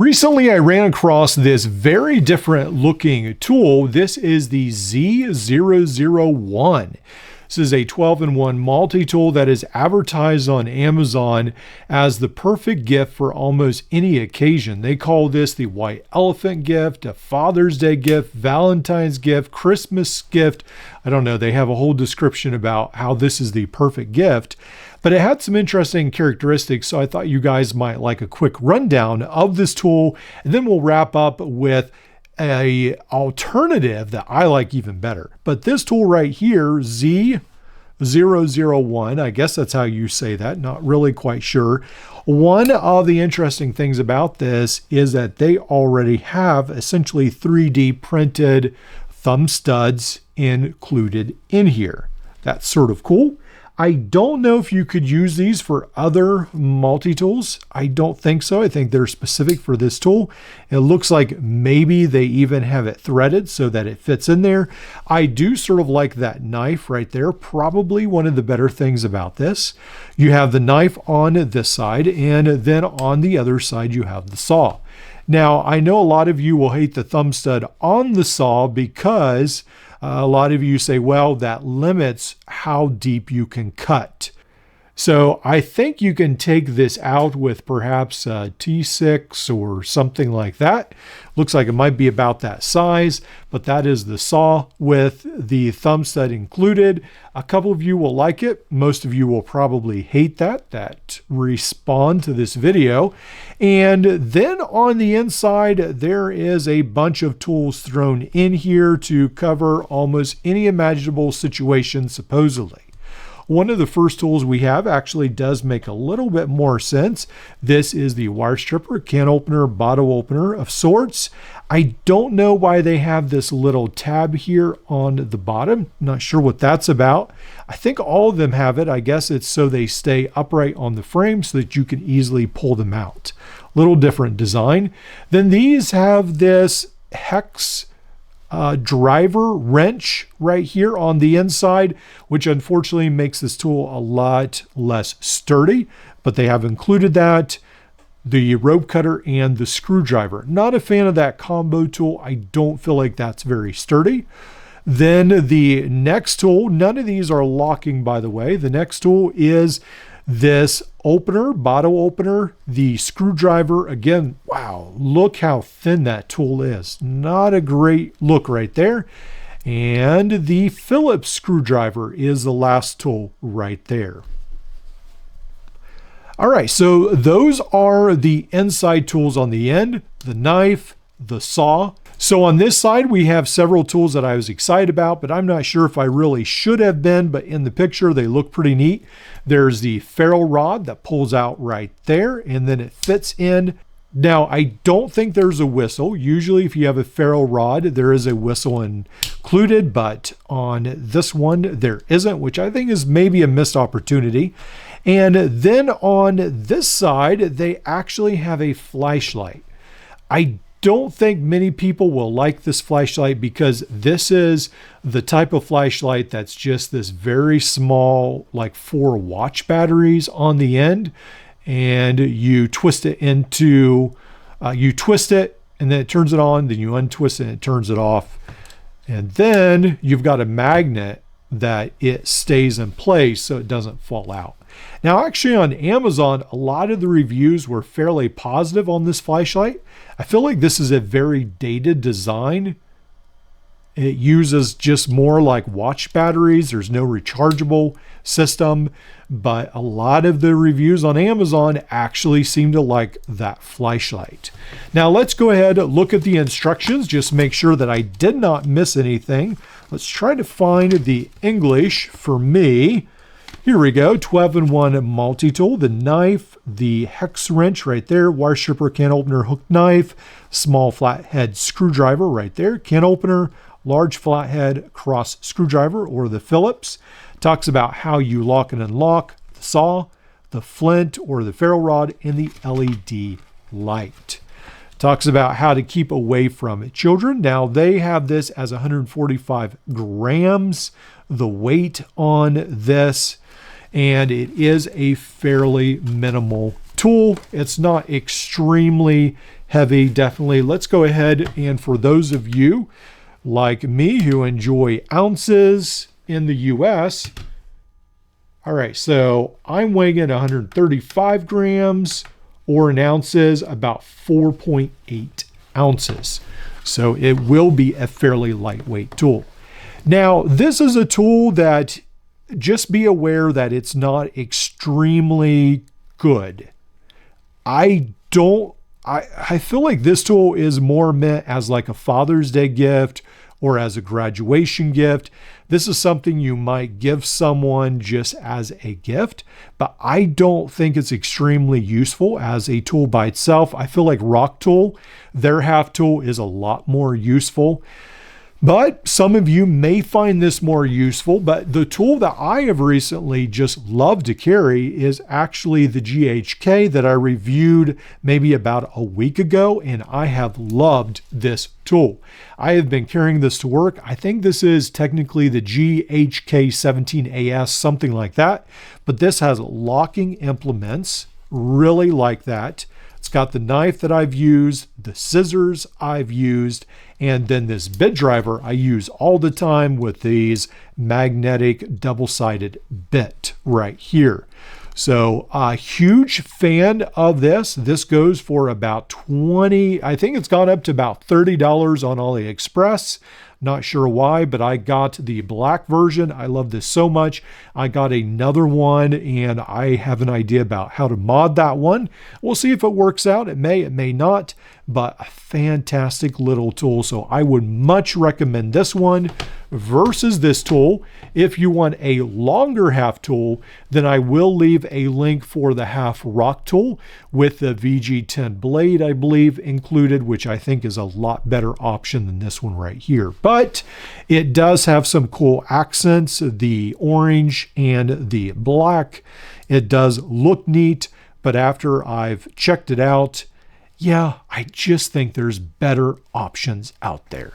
Recently, I ran across this very different looking tool. This is the Z001. This is a 12-in-1 multi-tool that is advertised on Amazon as the perfect gift for almost any occasion. They call this the white elephant gift, a Father's Day gift, Valentine's gift, Christmas gift. I don't know. They have a whole description about how this is the perfect gift. But it had some interesting characteristics, so I thought you guys might like a quick rundown of this tool, and then we'll wrap up with a alternative that I like even better. But this tool right here, Z001, I guess that's how you say that, not really quite sure. One of the interesting things about this is that they already have essentially 3D printed thumb studs included in here. That's sort of cool. I don't know if you could use these for other multi-tools. I don't think so. I think they're specific for this tool. It looks like maybe they even have it threaded so that it fits in there. I do sort of like that knife right there. Probably one of the better things about this. You have the knife on this side, and then on the other side you have the saw. Now, I know a lot of you will hate the thumb stud on the saw because a lot of you say, well, that limits how deep you can cut. So I think you can take this out with perhaps a T6 or something like that. Looks like it might be about that size, but that is the saw with the thumb stud included. A couple of you will like it. Most of you will probably hate that respond to this video. And then on the inside, there is a bunch of tools thrown in here to cover almost any imaginable situation, supposedly. One of the first tools we have actually does make a little bit more sense. This is the wire stripper, can opener, bottle opener of sorts. I don't know why they have this little tab here on the bottom. Not sure what that's about. I think all of them have it. I guess it's so they stay upright on the frame so that you can easily pull them out. Little different design. Then these have this hex driver wrench right here on the inside, which unfortunately makes this tool a lot less sturdy, but they have included that, the rope cutter and the screwdriver. Not a fan of that combo tool. I don't feel like that's very sturdy. Then the next tool, none of these are locking, by the way. The next tool is this opener, bottle opener, the screwdriver. Again, wow, look how thin that tool is. Not a great look right there. And the Phillips screwdriver is the last tool right there. All right, so those are the inside tools on the end, the knife, the saw. So on this side, we have several tools that I was excited about, but I'm not sure if I really should have been, but in the picture, they look pretty neat. There's the ferrule rod that pulls out right there, and then it fits in. Now, I don't think there's a whistle. Usually, if you have a ferrule rod, there is a whistle included, but on this one, there isn't, which I think is maybe a missed opportunity. And then on this side, they actually have a flashlight. I don't think many people will like this flashlight because this is the type of flashlight that's just this very small, like 4 watch batteries on the end, and you twist it into, you twist it and then it turns it on, then you untwist it and it turns it off. And then you've got a magnet that it stays in place so it doesn't fall out. Now, actually on Amazon, a lot of the reviews were fairly positive on this flashlight. I feel like this is a very dated design. It uses just more like watch batteries. There's no rechargeable system, but a lot of the reviews on Amazon actually seem to like that flashlight. Now let's go ahead and look at the instructions, just make sure that I did not miss anything. Let's try to find the English for me. Here we go, 12-in-1 multi-tool, the knife, the hex wrench right there, wire stripper, can opener, hook knife, small flathead screwdriver right there, can opener, large flathead cross screwdriver or the Phillips. Talks about how you lock and unlock the saw, the flint or the ferrule rod, and the LED light. Talks about how to keep away from children. Now they have this as 145 grams, the weight on this, and it is a fairly minimal tool. It's not extremely heavy, definitely. Let's go ahead, and for those of you like me who enjoy ounces in the US, all right, so I'm weighing in 135 grams, or in ounces, about 4.8 ounces. So it will be a fairly lightweight tool. Now, this is a tool that, just be aware that it's not extremely good. I feel like this tool is more meant as like a Father's Day gift or as a graduation gift. This is something you might give someone just as a gift, but I don't think it's extremely useful as a tool by itself. I feel like Rock Tool, their half tool, is a lot more useful. But some of you may find this more useful, but the tool that I have recently just loved to carry is actually the GHK that I reviewed maybe about a week ago, and I have loved this tool. I have been carrying this to work. I think this is technically the GHK17AS, something like that, but this has locking implements, really like that. It's got the knife that I've used, the scissors I've used, and then this bit driver I use all the time with these magnetic double-sided bit right here. So a huge fan of this. This goes for about I think it's gone up to about $30 on AliExpress. Not sure why, but I got the black version. I love this so much. I got another one, and I have an idea about how to mod that one. We'll see if it works out. It may not, but a fantastic little tool. So I would much recommend this one versus this tool. If you want a longer half tool, then I will leave a link for the half rock tool with the VG10 blade, I believe, included, which I think is a lot better option than this one right here. But it does have some cool accents, the orange and the black. It does look neat, but after I've checked it out, yeah, I just think there's better options out there.